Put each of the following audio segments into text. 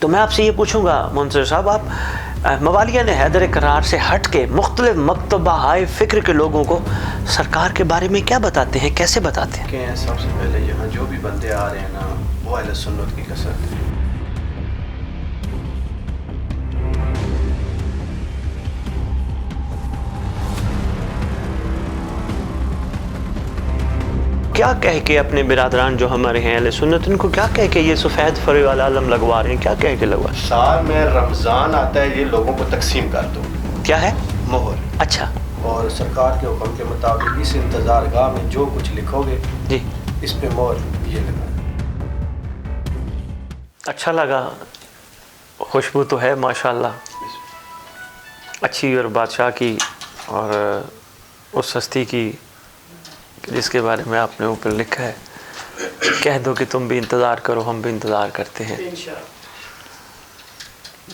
تو میں آپ سے یہ پوچھوں گا منتظر صاحب، آپ موالیہ نے حیدر کرار سے ہٹ کے مختلف مکتبہ ہائے فکر کے لوگوں کو سرکار کے بارے میں کیا بتاتے ہیں، کیسے بتاتے ہیں؟ کہ سب سے پہلے یہاں جو بھی بندے آ رہے ہیں نا وہ اہل سنت کی کثرت ہے. کیا کہہ کے اپنے برادران جو ہمارے ہیں اہل سنت، ان کو کیا کہہ کے یہ سفید فرے والا علم لگوا رہے ہیں، کیا کہہ کے لگوا رہے ہیں؟ سال میں رمضان آتا ہے، یہ لوگوں کو تقسیم کر دو. کیا ہے؟ مہر. اچھا اور سرکار کے حکم کے مطابق اس انتظار گاہ میں جو کچھ لکھو گے جی، اس پہ مہر یہ لگا. اچھا لگا، خوشبو تو ہے ماشاءاللہ اچھی، اور بادشاہ کی اور اس ہستی کی جس کے بارے میں آپ نے اوپر لکھا ہے. کہہ دو کہ تم بھی انتظار کرو، ہم بھی انتظار کرتے ہیں.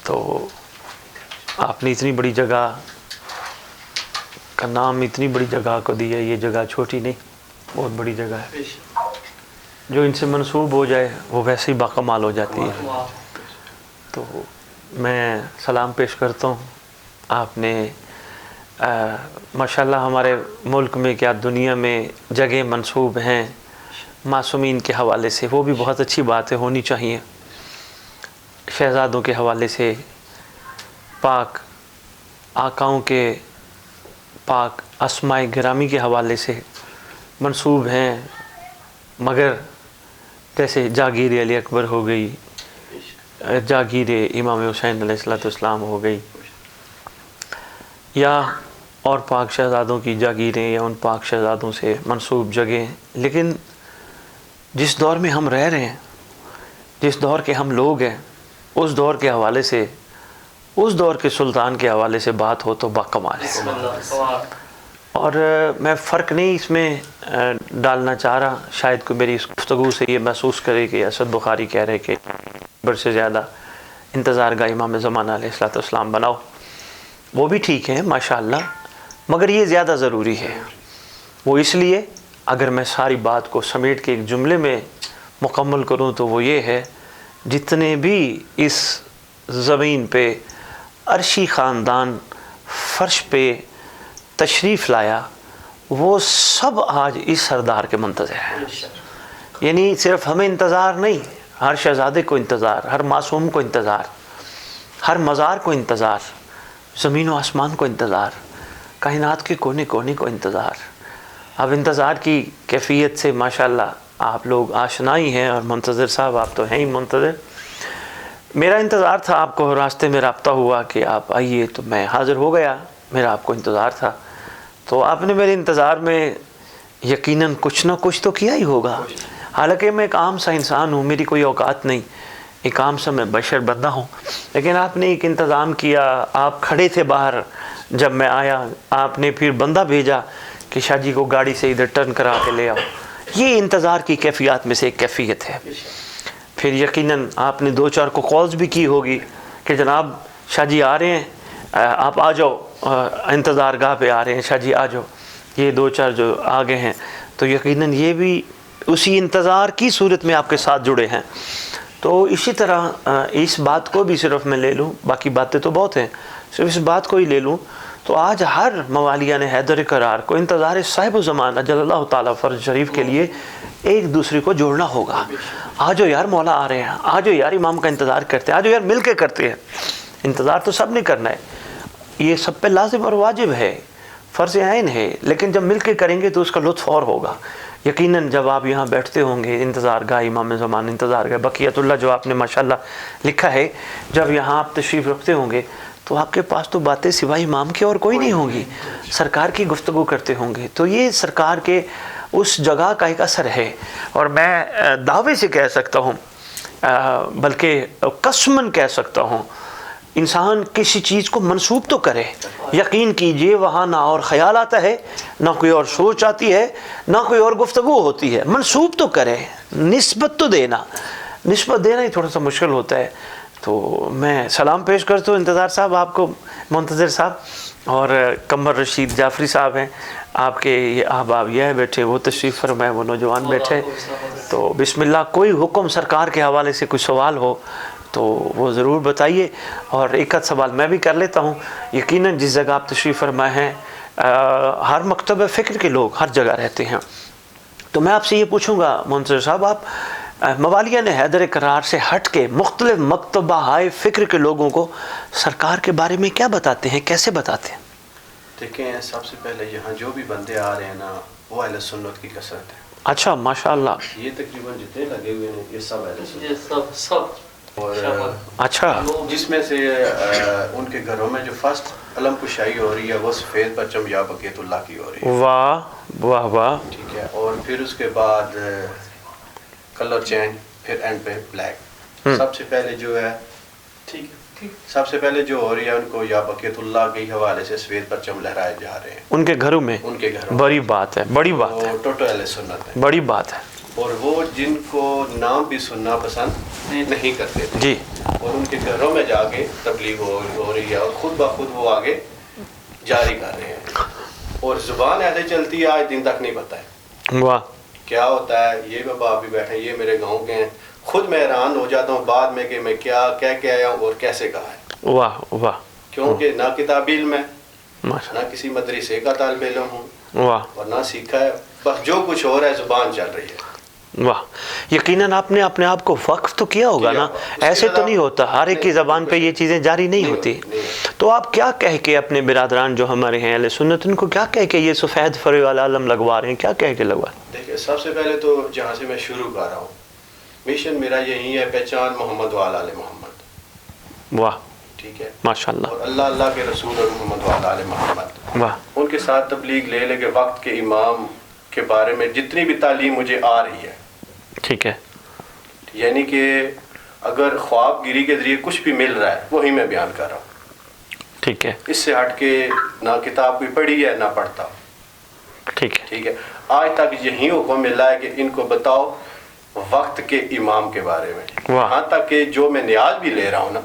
تو آپ نے اتنی بڑی جگہ کا نام اتنی بڑی جگہ کو دیا، یہ جگہ چھوٹی نہیں، بہت بڑی جگہ ہے. جو ان سے منسوب ہو جائے وہ ویسے ہی باکمال ہو جاتی ہے. تو میں سلام پیش کرتا ہوں. آپ نے ماشاءاللہ ہمارے ملک میں کیا دنیا میں جگہ منسوب ہیں معصومین کے حوالے سے، وہ بھی بہت اچھی باتیں ہونی چاہیے. شہزادوں کے حوالے سے، پاک آقاؤں کے پاک اسماء گرامی کے حوالے سے منسوب ہیں، مگر جیسے جاگیر علی اکبر ہو گئی، جاگیر امام حسین علیہ السلام ہو گئی، یا اور پاک شہزادوں کی جاگیریں یا ان پاک شہزادوں سے منسوب جگہیں. لیکن جس دور میں ہم رہ رہے ہیں، جس دور کے ہم لوگ ہیں، اس دور کے حوالے سے، اس دور کے سلطان کے حوالے سے بات ہو تو باکمال ہے. اور میں فرق نہیں اس میں ڈالنا چاہ رہا، شاید کوئی میری اس گفتگو سے یہ محسوس کرے کہ اسد بخاری کہہ رہے کہ بر سے زیادہ انتظار گاہ امام زمانہ علیہ السلام بناؤ. وہ بھی ٹھیک ہے ماشاءاللہ، مگر یہ زیادہ ضروری ہے. وہ اس لیے اگر میں ساری بات کو سمیٹ کے ایک جملے میں مکمل کروں تو وہ یہ ہے، جتنے بھی اس زمین پہ عرشی خاندان فرش پہ تشریف لایا، وہ سب آج اس سردار کے منتظر ہیں. یعنی صرف ہمیں انتظار نہیں، ہر شہزادے کو انتظار، ہر معصوم کو انتظار، ہر مزار کو انتظار، زمین و آسمان کو انتظار، کائنات کے کونے کونے کو انتظار. اب انتظار کی کیفیت سے ماشاءاللہ آپ لوگ آشنا ہی ہیں، اور منتظر صاحب آپ تو ہیں ہی منتظر. میرا انتظار تھا، آپ کو راستے میں رابطہ ہوا کہ آپ آئیے تو میں حاضر ہو گیا، میرا آپ کو انتظار تھا. تو آپ نے میرے انتظار میں یقیناً کچھ نہ کچھ تو کیا ہی ہوگا. حالانکہ میں ایک عام سا انسان ہوں، میری کوئی اوقات نہیں، ایک عام سا میں بشر بندہ ہوں. لیکن آپ نے ایک انتظام کیا، آپ کھڑے تھے باہر جب میں آیا، آپ نے پھر بندہ بھیجا کہ شاہ جی کو گاڑی سے ادھر ٹرن کرا کے لے آؤ. یہ انتظار کی کیفیات میں سے ایک کیفیت ہے. پھر یقیناً آپ نے 2-4 کو کالز بھی کی ہوگی کہ جناب شاہ جی آ رہے ہیں، آپ آ جاؤ، انتظار گاہ پہ آ رہے ہیں، شاہ جی آ جاؤ. یہ 2-4 جو آگے ہیں تو یقیناً یہ بھی اسی انتظار کی صورت میں آپ کے ساتھ جڑے ہیں. تو اسی طرح اس بات کو بھی صرف میں لے لوں، باقی باتیں تو بہت ہیں، صرف اس بات کو ہی لے لوں تو آج ہر موالیہ نے حیدر کرار کو انتظار صاحب و زمانہ جل اللہ تعالیٰ فرض شریف کے لیے ایک دوسرے کو جوڑنا ہوگا. آجو یار مولا آ رہے ہیں، آجو یار امام کا انتظار کرتے ہیں، آجو یار مل کے کرتے ہیں. انتظار تو سب نے کرنا ہے، یہ سب پہ لازم اور واجب ہے، فرض عین ہے. لیکن جب مل کے کریں گے تو اس کا لطف اور ہوگا. یقیناً جب آپ یہاں بیٹھتے ہوں گے، انتظار گاہ امام زمان، انتظار گاہ بقیت اللہ جو آپ نے ماشاءاللہ لکھا ہے، جب یہاں آپ تشریف رکھتے ہوں گے تو آپ کے پاس تو باتیں سوائے امام کے اور کوئی نہیں ہوں گی، سرکار کی گفتگو کرتے ہوں گے. تو یہ سرکار کے اس جگہ کا ایک اثر ہے. اور میں دعوے سے کہہ سکتا ہوں، بلکہ قسماً کہہ سکتا ہوں، انسان کسی چیز کو منسوب تو کرے، یقین کیجئے وہاں نہ اور خیال آتا ہے، نہ کوئی اور سوچ آتی ہے، نہ کوئی اور گفتگو ہوتی ہے. منسوب تو کرے، نسبت تو دینا، نسبت دینا ہی تھوڑا سا مشکل ہوتا ہے. تو میں سلام پیش کرتا ہوں انتظار صاحب آپ کو، منتظر صاحب، اور قمر رشید جعفری صاحب ہیں آپ کے، یہ احباب یہ بیٹھے، وہ تشریف فرمائے، وہ نوجوان بیٹھے. تو بسم اللہ، کوئی حکم سرکار کے حوالے سے کوئی سوال ہو تو وہ ضرور بتائیے. اور ایک آدھ سوال میں بھی کر لیتا ہوں. یقیناً جس جگہ آپ تشریف فرمائے ہیں ہر مکتبہ فکر کے لوگ ہر جگہ رہتے ہیں. تو میں آپ سے یہ پوچھوں گا منصر صاحب، آپ موالیہ نے حیدر کرار سے ہٹ کے مختلف مکتبہ ہائے فکر کے لوگوں کو سرکار کے بارے میں کیا بتاتے ہیں، کیسے بتاتے ہیں؟ دیکھیں، سب سے پہلے یہاں جو بھی بندے آ رہے ہیں نا، وہ اہل سنت کی کثرت ہے. اچھا، ماشاءاللہ. یہ تقریباً جتنے لگے ہوئے ہیں یہ سب اہل سنت. یہ سب اور اچھا، جس میں سے ان کے گھروں میں جو فرسٹ علم کشائی ہو رہی ہے وہ سفید پرچم یا بقیت اللہ کی ہو رہی ہے. واہ واہ واہ. ٹھیک ہے. اور پھر اس کے بعد کلر چینج، پھر اینڈ پہ بلیک. سب سے پہلے جو ہے سب سے پہلے جو ہو رہی ہے ان کو یا بقیت اللہ کے حوالے سے سفید پرچم لہرائے جا رہے ہیں ان کے گھروں میں. ان کے گھروں. بڑی بات ہے، بڑی بات ہے، وہ ٹوٹل اہل سنت ہے. بڑی بات ہے. اور وہ جن کو نام بھی سننا پسند نہیں کرتے تھے جی، اور ان کے گھروں میں جا کے تبلیغ ہو رہی ہے اور خود بخود وہ آگے جاری کر رہے ہیں. اور زبان ایسے چلتی ہے آج دن تک نہیں پتہ ہے واہ. کیا ہوتا ہے. یہ بابا بھی بیٹھے ہیں، یہ میرے گاؤں کے ہیں. خود میں حیران ہو جاتا ہوں بعد میں کہ میں کیا کہہ کے آیا ہوں اور کیسے کہا ہے. واہ واہ. کیونکہ نہ کتابی علم ہے، ماشاء نہ کسی مدرسے کا طالب علم ہوں واہ اور نہ سیکھا ہے. بس جو کچھ ہو رہا ہے زبان چل رہی ہے. واہ. یقیناً آپ نے اپنے آپ کو وقف تو کیا ہوگا نا. ایسے تو نہیں ہوتا، ہر ایک کی زبان پہ یہ چیزیں جاری نہیں ہوتی. تو آپ کیا کہہ کے اپنے برادران جو ہمارے ہیں اہل سنت، ان کو کیا کہہ کے یہ سفید فرے والا علم لگوا رہے ہیں، کیا کہہ کے لگوا رہے ہیں؟ دیکھیں، سب سے پہلے تو جہاں سے میں شروع کر رہا ہوں، مشن میرا یہی ہے، پہچان محمد وعلی آل محمد. واہ، ٹھیک ہے. ماشاءاللہ. اور اللہ کے رسول اور محمد وعلی آل محمد، واہ. ان کے ساتھ تبلیغ لے لے کے وقت کے امام کے بارے میں جتنی بھی تعلیم مجھے آ رہی ہے، ٹھیک ہے. یعنی کہ اگر خواب گیری کے ذریعے کچھ بھی مل رہا ہے وہی میں بیان کر رہا ہوں. ٹھیک ہے. اس سے ہٹ کے نہ کتاب کوئی پڑھی ہے نہ پڑھتا. ٹھیک ہے. ٹھیک ہے. آج تک یہی حکم ملا ہے کہ ان کو بتاؤ وقت کے امام کے بارے میں. یہاں تک کہ جو میں نیاز بھی لے رہا ہوں نا،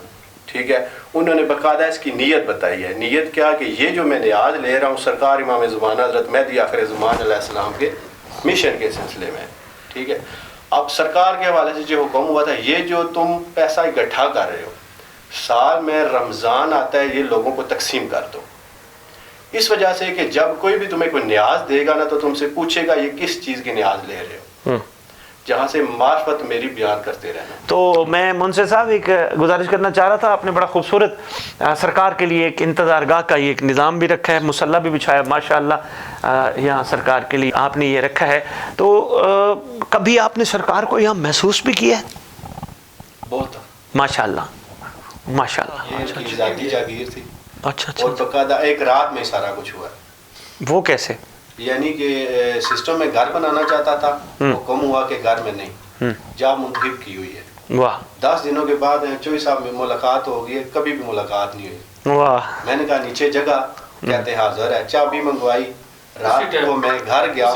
ٹھیک ہے، انہوں نے باقاعدہ اس کی نیت بتائی ہے. نیت کیا کہ یہ جو میں نیاز لے رہا ہوں سرکار امام زمانہ حضرت مہدی آخر زمان علیہ السلام کے مشن کے سلسلے میں. ٹھیک ہے. اب سرکار کے حوالے سے جو حکم ہوا تھا، یہ جو تم پیسہ اکٹھا کر رہے ہو، سال میں رمضان آتا ہے، یہ لوگوں کو تقسیم کر دو. اس وجہ سے کہ جب کوئی بھی تمہیں کوئی نیاز دے گا نا تو تم سے پوچھے گا یہ کس چیز کی نیاز لے رہے ہو، جہاں سے معرفت میری بیان کرتے رہنا. تو میں منصر صاحب ایک گزارش کرنا چاہ رہا تھا. آپ نے بڑا خوبصورت سرکار کے لیے ایک انتظار گاہ کا ایک نظام بھی رکھا ہے، مصلی بھی بچھایا ماشاءاللہ یہاں سرکار کے لیے آپ نے یہ رکھا ہے. تو کبھی آپ نے سرکار کو یہاں محسوس بھی کیا ہے؟ بہت. ماشاءاللہ ماشاءاللہ. یہ ان کی ذاتی جاگیر تھی. اچھا اچھا. اور باقاعدہ ایک رات میں سارا کچھ ہوا. وہ کیسے؟ یعنی کہ سسٹم میں گھر بنانا چاہتا تھا، حکم ہوا کہ گھر میں نہیں، جا منتخب کی ہوئی ہے. واہ. 10 دنوں کے بعد چوئی صاحب میں ملاقات ہو گئی ہے، کبھی بھی ملاقات نہیں ہوئی. واہ. میں نے کہا نیچے جگہ، کہتے حاضر ہے. چابی منگوائی، رات کو میں گھر گیا،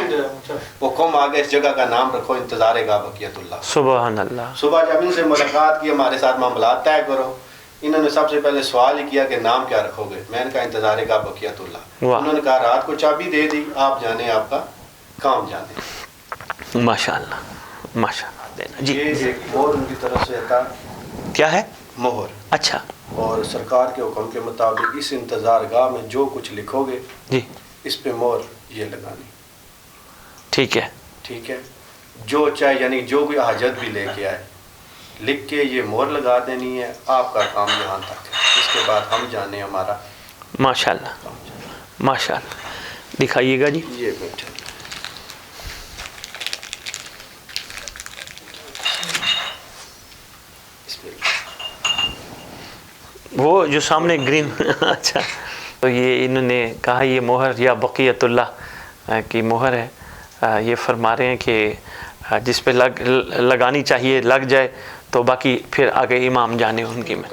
حکم آگے اس جگہ کا نام رکھو انتظار گاہ بقیت اللہ. سبحان اللہ. صبح جب ان سے ملاقات کی، ہمارے ساتھ معاملات طے کرو. انہوں نے سب سے پہلے سوال ہی کیا کہ نام کیا رکھو گے. میں نے کہا انتظار گاہ بقیت اللہ. انہوں نے کہا رات کو چابی دے دی، آپ جانے آپ کا کام جانے. ماشاءاللہ ماشاءاللہ. دینا جی. یہ ایک مہر ان کی طرف سے تھا. کیا ہے؟ مہر. اچھا. اور سرکار کے حکم کے مطابق اس انتظار گاہ میں جو کچھ لکھو گے جی اس پہ مہر یہ لگانی. ٹھیک ہے. ٹھیک ہے. جو چاہے یعنی جو کوئی حاجت بھی لے کے آئے لکھ کے یہ مہر لگا دینی ہے. آپ کا کام یہاں تک ہے، اس کے بعد ہم جانے ہمارا ماشاءاللہ ماشاءاللہ. دکھائیے گا جی. یہ بیٹھے. وہ جو سامنے گرین اچھا. تو یہ انہوں نے کہا یہ مہر یا بقیت اللہ کی مہر ہے. یہ فرما رہے ہیں کہ جس پہ لگانی چاہیے لگ جائے، تو باقی پھر آگے امام جانے ان کی میں.